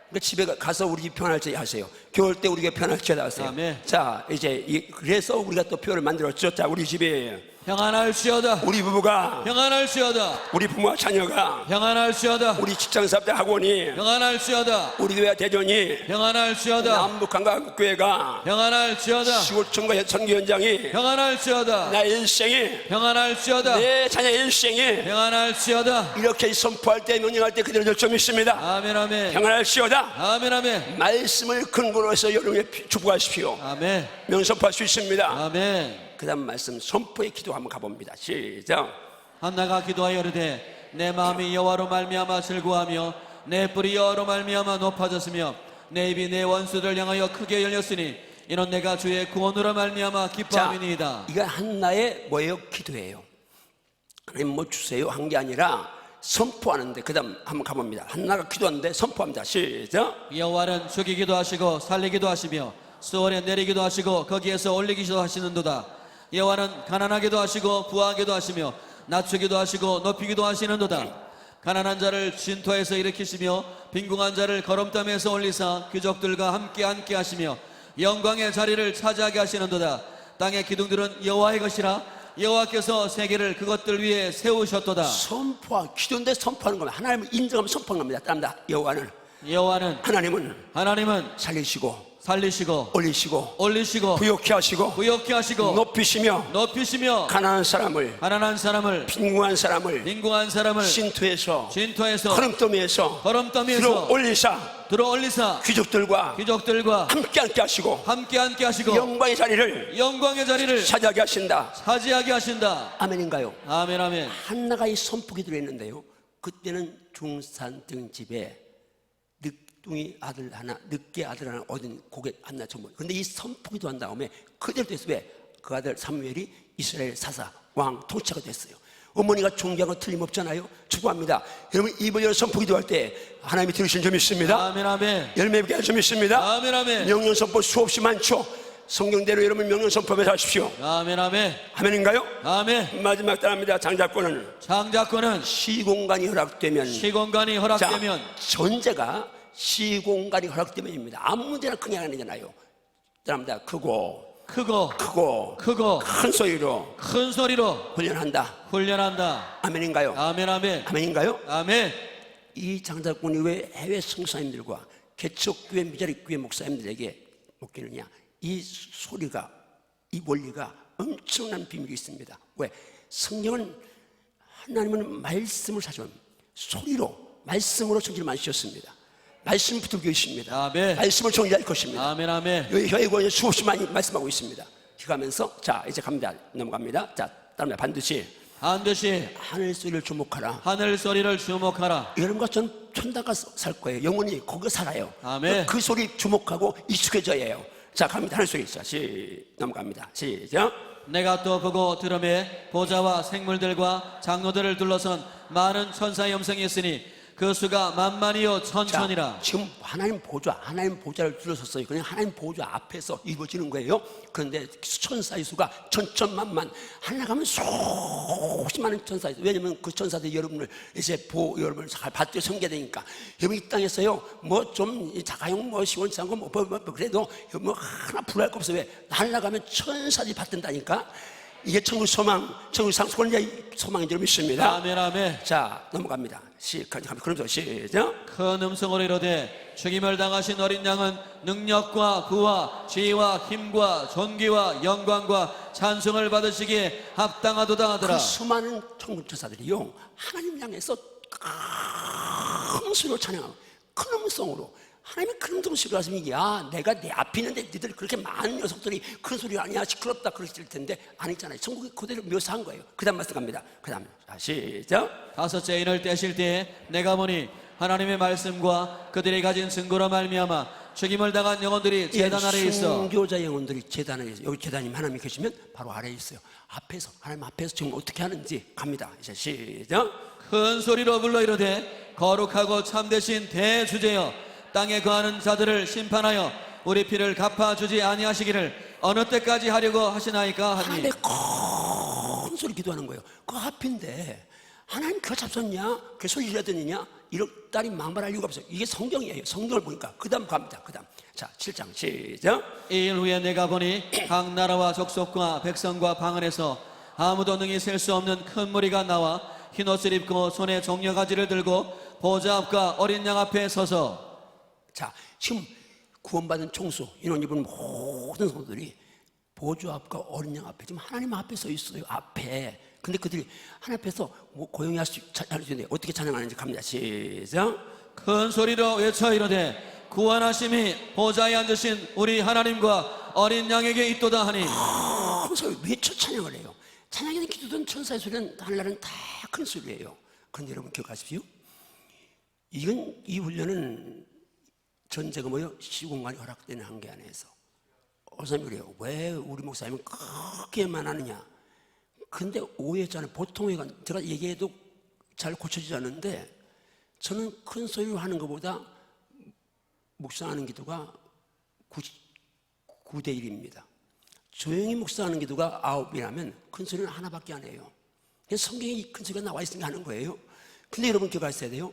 그러니까 집에 가서 우리 집 평안할지 하세요. 겨울 때 우리가 평안할지어다 하세요. 아멘. 자, 이제 그래서 우리가 또 표를 만들었죠. 자, 우리 집에 평안할지어다. 우리 부부가, 평안할지어다. 우리 부모와 자녀가, 평안할지어다. 우리 직장사업자 학원이, 평안할지어다. 우리 교회 대전이, 평안할지어다. 남북한국교회가, 평안할지어다. 시골촌과 선교 현장이, 평안할지어다. 나의 일생이, 평안할지어다. 내 자녀의 일생이 평안할지어다. 이렇게 선포할 때 명령할 때 그대로 좀 있습니다. 아멘. 아멘. 평안할지어다. 아멘. 아멘. 말씀을 근거로 해서 여러분이 축복하십시오. 아멘. 명선포할 수 있습니다. 아멘. 그 다음 말씀 선포의 기도 한번 가봅니다. 시작. 한나가 기도하여 이르되 내 마음이 여호와로 말미암아 즐거워하며 내 뿔이 여호와로 말미암아 높아졌으며 내 입이 내 원수들 향하여 크게 열렸으니 이는 내가 주의 구원으로 말미암아 기뻐함이니이다. 이거 한나의 뭐예요? 기도예요. 하나님 뭐 주세요 한 게 아니라 선포하는데, 그 다음 한번 가봅니다. 한나가 기도하는데 선포합니다. 시작. 여호와는 죽이기도 하시고 살리기도 하시며 수월에 내리기도 하시고 거기에서 올리기도 하시는도다. 여호와는 가난하게도 하시고 부하게도 하시며 낮추기도 하시고 높이기도 하시는도다. 가난한 자를 진토에서 일으키시며 빈궁한 자를 거름담에서 올리사 귀족들과 함께 앉게 하시며 영광의 자리를 차지하게 하시는도다. 땅의 기둥들은 여호와의 것이라 여호와께서 세계를 그것들 위에 세우셨도다. 기도인데 선포하는 겁니다. 하나님을 인정하면 선포하는 겁니다. 따릅니다. 여호와는 하나님은 살리시고 올리시고 부욕케 하시고 높이시며 가난한 사람을 빈궁한 사람을 빈토에서 거름더미에서 들어 올리사 귀족들과 함께 앉게 하시고 영광의 자리를 차지하게 하신다. 아멘인가요? 아멘. 아멘. 한나가 이 선포 기도를 했는데요, 그때는 중산등 집에 늦게 아들 하나 얻은 고개 한나 전부. 근데 이 선포기도 한 다음에 그대로 됐어요. 왜? 그 아들 사무엘이 이스라엘 사사 왕 통치가 됐어요. 어머니가 존귀한 건 틀림없잖아요. 축복합니다. 여러분, 입을 열어 선포기도 할 때 하나님이 들으신 점 있습니다. 아멘. 아멘. 열매 맺게 할 점 있습니다. 아멘. 아멘. 명령 선포 수없이 많죠. 성경대로 여러분 명령 선포하면서 하십시오. 아멘. 아멘. 아멘인가요? 아멘. 마지막 따라합니다. 장자권은 시공간이 허락되면 전제가 시공간이 허락되면입니다. 아무 데나 크게 아니잖아요. 따라합니다. 크고 큰 소리로 훈련한다. 아멘인가요? 아멘. 아멘. 아멘인가요? 아멘. 이 장자권이 왜 해외 성사님들과 개척교회 미자립교회 목사님들에게 먹히느냐? 이 소리가, 이 원리가 엄청난 비밀이 있습니다. 왜? 성경은 하나님은 말씀을 말씀으로 성질을 만드셨습니다. 말씀 붙들고 계십니다. 아멘. 말씀을 정리할 것입니다. 아멘. 아멘. 여기 혀의 수없이 많이 말씀하고 있습니다. 가면서 자, 이제 갑니다. 넘어갑니다. 자, 따릅니다. 반드시 하늘 소리를 주목하라. 여러분과 저는 천당가 살 거예요. 영원히 거기 살아요. 아멘. 그 소리 주목하고 익숙해져야 해요. 자, 갑니다. 하늘 속에 있어. 넘어갑니다. 시작. 내가 또 보고 들음에 보좌와 생물들과 장로들을 둘러선 많은 천사의 음성이 있으니 그 수가 만만이요 천천이라. 자, 지금 하나님 보좌를 둘러섰어요. 그냥 하나님 보좌 앞에서 이루어지는 거예요. 그런데 천사의 수가 천천만만, 하나 가면 수없이 많은 천사의 수. 왜냐면 그 천사들이 여러분을 이제 여러분을 잘 받들어 섬겨야 되니까. 여러분 이 땅에서요, 뭐 좀 자가용 뭐 시원치 않고 뭐 그래도 뭐 하나 불할 거 없어요. 왜? 하나 가면 천사들이 받든다니까. 이게 천국 소망, 천국 상속권자의 소망인 줄 믿습니다. 아멘 아멘. 자, 넘어갑니다. 그러면서 시작. 큰 음성으로 이르되 죽임을 당하신 어린 양은 능력과 부와 지혜와 힘과 존귀와 영광과 찬송을 받으시기에 합당하도다 하더라. 그 수많은 천국 천사들이요, 하나님 향해서 큰 소리로 찬양하고 큰 음성으로 하나님이 큰 음성으로 하시면, 야, 내가 내 앞에 있는데 너희들 그렇게 많은 녀석들이 큰 소리 아니야 시끄럽다 그러실 텐데 아니잖아요. 천국이 그대로 묘사한 거예요. 그 다음 말씀 갑니다. 그 다음 시작. 다섯째 인을 떼실 때에 내가 보니 하나님의 말씀과 그들이 가진 증거로 말미암아 죽임을 당한 영혼들이 제단 아래에 있어. 순교자 영혼들이 제단 아래에 있어요. 여기 제단님 하나님이 계시면 바로 아래에 있어요. 앞에서, 하나님 앞에서 지금 어떻게 하는지 갑니다. 이제 시작. 큰 소리로 불러 이르되 거룩하고 참되신 대주제여 땅에 거하는 자들을 심판하여 우리 피를 갚아주지 아니하시기를 어느 때까지 하려고 하시나이까 하니. 하나님의 큰 소리 기도하는 거예요. 그 앞인데 하나님 그거 잡섰냐? 그 소리 지르더니냐? 이런 딸이 망발할 이유가 없어요. 이게 성경이에요. 성경을 보니까. 그 다음 갑니다. 그 다음. 자, 7장 시작. 이 일 후에 내가 보니 각 나라와 족속과 백성과 방언에서 아무도 능히 셀 수 없는 큰 무리가 나와 흰옷을 입고 손에 종려가지를 들고 보좌 앞과 어린 양 앞에 서서. 자, 지금 구원받은 총수, 인원 입은 모든 성도들이 보좌 앞과 어린 양 앞에 지금 하나님 앞에 서 있어요. 앞에. 근데 그들이 하나님 앞에서 뭐 고용히 할 수 있는데 어떻게 찬양하는지 갑니다. 시작. 큰 소리로 외쳐 이르되 구원하심이 보좌에 앉으신 우리 하나님과 어린 양에게 있도다 하니. 하면서 외쳐 찬양을 해요. 찬양에는 기도든 천사의 소리는 하늘나라는 다 큰 소리예요. 그런데 여러분 기억하십시오. 이 훈련은 전제가 뭐예요? 시공간이 허락되는 한계 안에서. 어사님 그래요. 왜 우리 목사님은 그렇게만 하느냐? 근데 오해잖아요. 보통 오해가, 제가 얘기해도 잘 고쳐지지 않는데, 저는 큰 소리로 하는 것보다 묵상하는 기도가 9대 1입니다. 조용히 묵상하는 기도가 9이라면 큰 소리는 하나밖에 안 해요. 그냥 성경에 큰 소리가 나와 있으니까 하는 거예요. 근데 여러분 기억하셔야 돼요.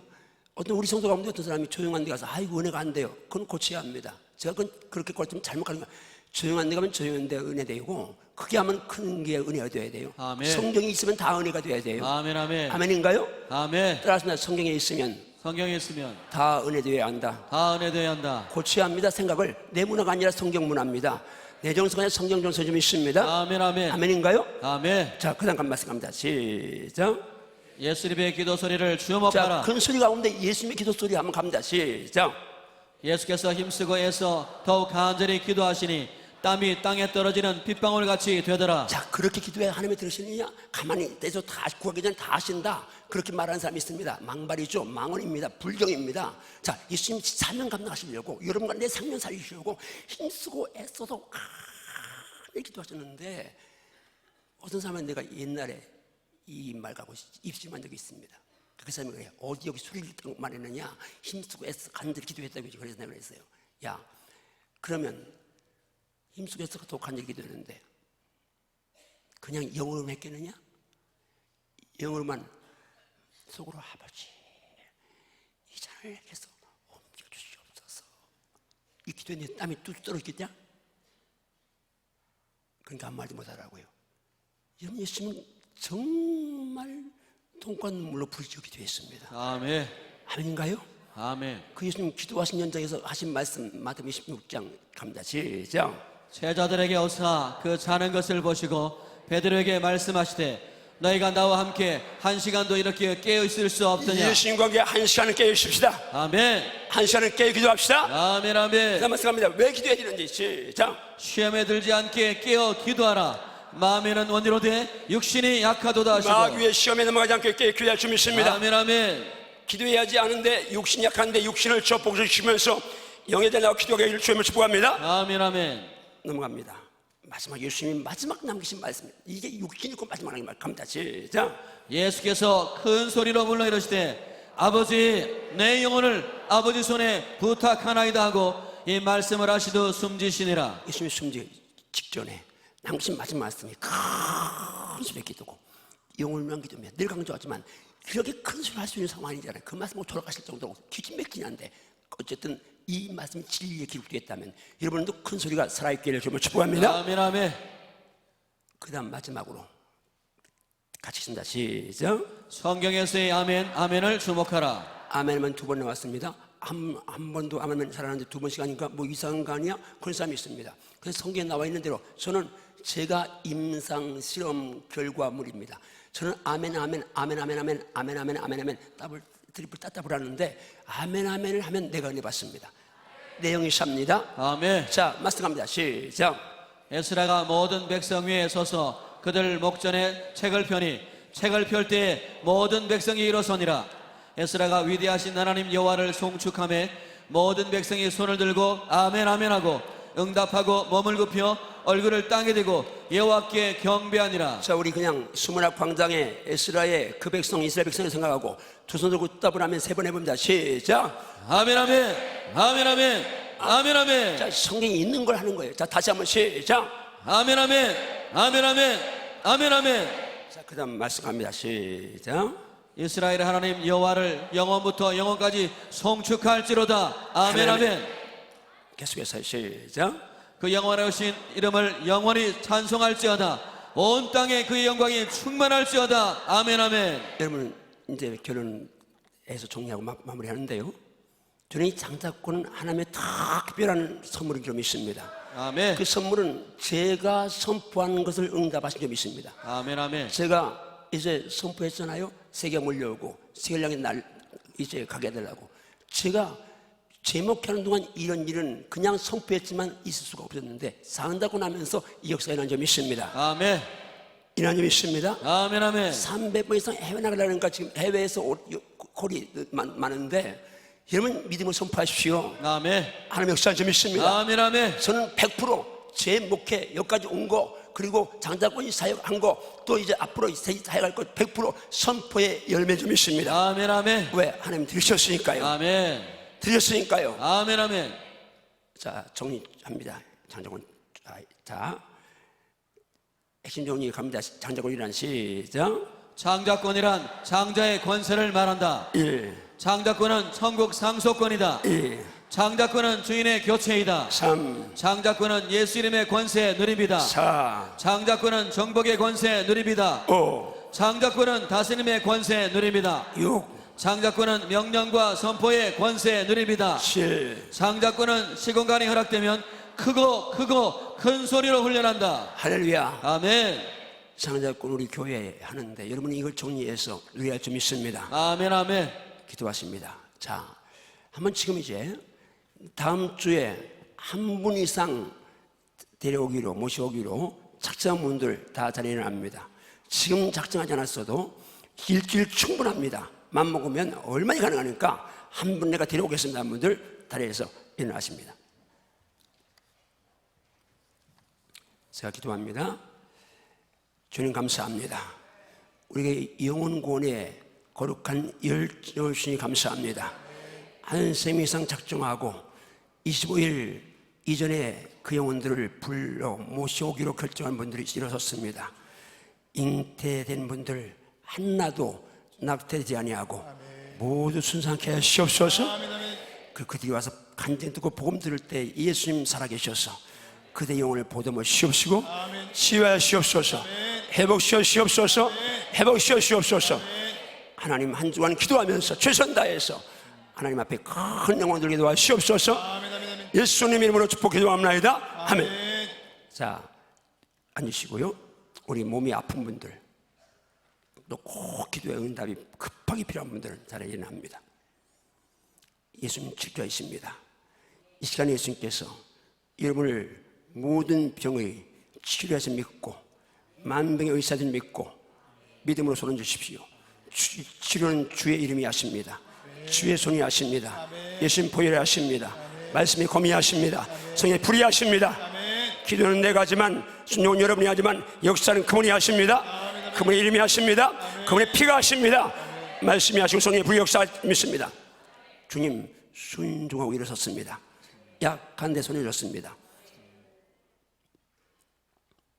어떤 우리 성도 가운데 어떤 사람이 조용한 데 가서 아이고 은혜가 안 돼요. 그건 고쳐야 합니다. 제가 그건 그렇게 가르치면 잘못 가는 거예요. 조용한 데 가면 조용한 데 은혜 되고, 크게 하면 큰 게 은혜가 되어야 돼요. 아멘. 성경이 있으면 다 은혜가 되어야 돼요. 아멘 아멘. 아멘인가요? 아멘. 따라서 성경에 있으면 성경에 있으면 다 은혜 되어야 한다. 다 은혜 되어야 한다. 고쳐야 합니다. 생각을. 내 문화가 아니라 성경 문화입니다. 내 정서가 아니라 성경 정서 좀 있습니다. 아멘 아멘. 아멘인가요? 아멘. 자, 그 다음 말씀 갑니다. 시작. 예수님의 기도 소리를 주목하라. 자, 큰 소리 가운데 예수님의 기도 소리 한번 갑니다. 시작. 예수께서 힘쓰고 애써 더욱 간절히 기도하시니 땀이 땅에 떨어지는 빗방울 같이 되더라. 자, 그렇게 기도해 하나님이 들으시느냐? 가만히 떼서 다 구하기 전에 다 하신다. 그렇게 말하는 사람이 있습니다. 망발이죠. 망언입니다. 불경입니다. 자, 예수님 사명 감당하시려고, 여러분과 내 생명 살리시려고 힘쓰고 애써서 간절히 기도하셨는데, 어떤 사람은 내가 옛날에 이 말 갖고 입심한 적이 있습니다. 그 사람이 그래요. 어디 여기 소리를 말했느냐? 힘쓰고 애써 간절히 기도했다고. 그래서 내가 그랬어요. 야, 그러면 힘쓰고 애써 더 간절히 기도했는데 그냥 영어로만 했겠느냐? 영어로만 속으로 아버지 이 잔을 해서 옮겨 주시옵소서. 이 기도했는데 땀이 뚝 떨어지겠냐? 그러니까 아무 말도 못하라고요. 여러분, 예수님은 정말 통과 눈물로 부르짖어 기도했습니다. 아멘. 아멘인가요? 아멘. 그 예수님 기도하신 현장에서 하신 말씀 마태복음 26장 갑니다. 시작. 제자들에게 어서 그 자는 것을 보시고 베드로에게 말씀하시되 너희가 나와 함께 1시간도 이렇게 깨어 있을 수 없더냐. 예수님과 함께 1시간을 깨어 있읍시다. 아멘. 1시간을 깨어 기도합시다. 아멘 아멘. 그다음 말씀 갑니다. 왜 기도해야 되는지. 시작. 시험에 들지 않게 깨어 기도하라. 마음에는 원이로되 육신이 약하도다 하시고. 마귀의 시험에 넘어가지 않게 깨어 기도할 줄 믿습니다. 아멘 아멘. 기도해야지 않은데 육신이 약한데 육신을 접복시키면서 영에 대한 기도하게 해줄 주님을 축복합니다. 아멘, 아멘. 넘어갑니다. 마지막 예수님이 마지막 남기신 말씀, 이게 육신이 고 마지막 남긴 말 갑니다. 시작. 예수께서 큰 소리로 불러 이르시되 아버지 내 영혼을 아버지 손에 부탁하나이다 하고 이 말씀을 하시듯 숨지시니라. 예수님이 숨지 직전에 남기신 마지막 말씀이 큰 소리의 기도고 영혼을 위한 기도입니다. 늘 강조하지만 그렇게 큰 소리 할 수 있는 상황이 아니잖아요. 그 말씀 못 돌아가실 정도로 기진맥진한데 어쨌든 이 말씀이 진리에 기록되었다면 여러분도 큰 소리가 살아있기를 주님을 축복합니다. 아멘, 아멘. 그 다음 마지막으로 같이 쓴다. 시작. 성경에서의 아멘, 아멘을 주목하라. 아멘은 두 번 나왔습니다. 한 번도 아멘 잘하는데 두 번씩 하니까 뭐 이상한 거 아니야? 그런 사람이 있습니다. 그래서 성경에 나와 있는 대로 저는 제가 임상 실험 결과물입니다. 저는 아멘 아멘 아멘 아멘 아멘 아멘 아멘 아멘 아멘 더블 트리플 따따블 하는데 아멘 아멘을 하면 내가 은혜 받습니다. 내용이 삽니다. 아멘. 자, 말씀합니다. 시작. 에스라가 모든 백성 위에 서서 그들 목전에 책을 펴니 책을 펼 때에 모든 백성이 일어서니라. 에스라가 위대하신 하나님 여호와를 송축하며 모든 백성이 손을 들고 아멘 아멘 하고 응답하고 몸을 굽혀 얼굴을 땅에 대고 여호와께 경배하니라. 자, 우리 그냥 수문학 광장에 에스라의 그 백성 이스라엘 백성을 생각하고 두 손 들고 따블 하면 세 번 해봅니다. 시작. 아멘 아멘 아멘 아멘 아멘 아멘. 자, 성경에 있는 걸 하는 거예요. 자, 다시 한번 시작. 아멘 아멘 아멘 아멘 아멘 아멘. 자, 그 다음 말씀합니다. 시작. 이스라엘의 하나님 여호와를 영원부터 영원까지 송축할지로다. 아멘 아멘. 계속해서 시작. 그 영원하신 이름을 영원히 찬송할지어다. 온 땅에 그의 영광이 충만할지어다. 아멘 아멘. 여러분 이제 결혼해서 정리하고 마무리하는데요. 저는 이 장자권은 하나님의 특별한 선물이 좀 있습니다. 아멘. 그 선물은 제가 선포하는 것을 응답하신 점이 있습니다. 아멘 아멘. 제가 이제 선포했잖아요. 세계가 몰려오고 세계를 향해 날 이제 가게 되려고. 제가 제목하는 동안 이런 일은 그냥 선포했지만 있을 수가 없었는데 산다고 나면서 이 역사에 일어난 점이 있습니다. 아멘. 일어난 점이 있습니다. 아멘 아멘. 300번 이상 해외 나가려니까 지금 해외에서 콜이 많은데 여러분 믿음을 선포하십시오. 아멘. 하나님 역사한 점이 있습니다. 아멘 아멘. 저는 100%제 목회 여기까지 온 거 그리고 장자권이 사역한 거 또 이제 앞으로 사역할 것 100% 선포의 열매 좀 있습니다. 아멘 아멘. 왜? 하나님 들으셨으니까요. 아멘. 들으셨으니까요. 아멘 아멘. 자, 정리합니다. 장자권. 자, 핵심 정리 갑니다. 장자권이란 시작. 장자권이란 장자의 권세를 말한다. 1, 장자권은 천국 상속권이다. 2, 장자권은 주인의 교체이다. 3, 장자권은 예수 이름의 권세 누립니다. 4, 장자권은 정복의 권세 누립니다. 5, 장자권은 다스림의 권세 누립니다. 6, 장자권은 명령과 선포의 권세 누립니다. 7. 장자권은 시공간이 허락되면 크고 큰 소리로 훈련한다. 할렐루야. 아멘. 장자권 우리 교회에 하는데 여러분이 이걸 정리해서 누려야 할 점이 있습니다. 아멘 아멘. 기도하십니다. 자, 한번 지금 이제 다음 주에 한 분 이상 데려오기로 모셔오기로 작정한 분들 다 자리에 일어납니다. 지금 작정하지 않았어도 일주일 충분합니다. 맘먹으면 얼마나 가능하니까 한 분 내가 데려오겠습니다. 한 분들 자리에서 일어나십니다. 제가 기도합니다. 주님 감사합니다. 우리에게 영혼권의 거룩한 열정을 주시니 감사합니다. 한 셈 이상 작정하고 25일 이전에 그 영혼들을 불러 모셔오기로 결정한 분들이 일어섰습니다. 잉태된 분들 하나도 낙태되지 아니하고 모두 순산케 하시옵소서. 그들이 와서 간증 듣고 복음 들을 때 예수님 살아계셔서 그대 영혼을 보듬어 씌옵시고 치유하시옵소서. 회복시옵소서. 회복시옵소서. 하나님 한 주간 기도하면서 최선 다해서 하나님 앞에 큰 영혼들 기도하시옵소서. 예수님 이름으로 축복 기도합니다. 아멘. 자, 앉으시고요. 우리 몸이 아픈 분들 또 꼭 기도의 응답이 급하게 필요한 분들은 자리에 일어납니다. 예수님 치료자 있습니다. 이 시간에 예수님께서 여러분을 모든 병의 치료해서 믿고 만병의 의사들 믿고 믿음으로 손을 주십시오. 치료는 주의 이름이 하십니다. 주의 손이 하십니다. 예수님 보혈이 하십니다. 말씀이 거미하십니다. 성령의 불이 하십니다. 기도는 내가 하지만 순종은 여러분이 하지만 역사는 그분이 하십니다. 그분의 이름이 하십니다. 그분의 피가 하십니다. 말씀이 하시고 성령의 불 역사 믿습니다. 주님 순종하고 일어섰습니다. 약한 데 손을 줬습니다.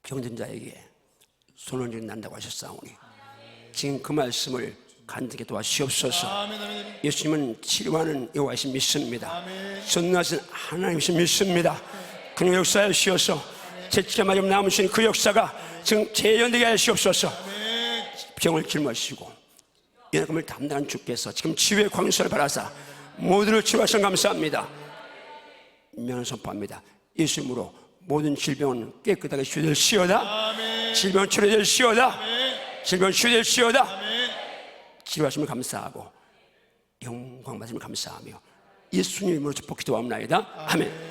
병든 자에게 손을 난다고 하셨사오니 지금 그 말씀을 간절히 도와주시옵소서. 예수님은 치료하는 여호와이신 믿습니다. 전능하신 하나님이신 믿습니다. 그는 역사에 주시옵소서. 죄책감 마지막 남으신 그 역사가 지금 재현되게 하시옵소서. 병을 길머시고 연약함을 담당한 주께서 지금 치유의 광수를 받아서 모두를 치유하시는 감사합니다. 명을 선포합니다. 예수님으로 모든 질병은 깨끗하게 치유될시어다. 질병은 치료될시어다. 질병은 치유될시어다. 치료하심을 감사하고 영광 받으심을 감사하며 예수님 이름으로 축복 기도합니다. 아멘.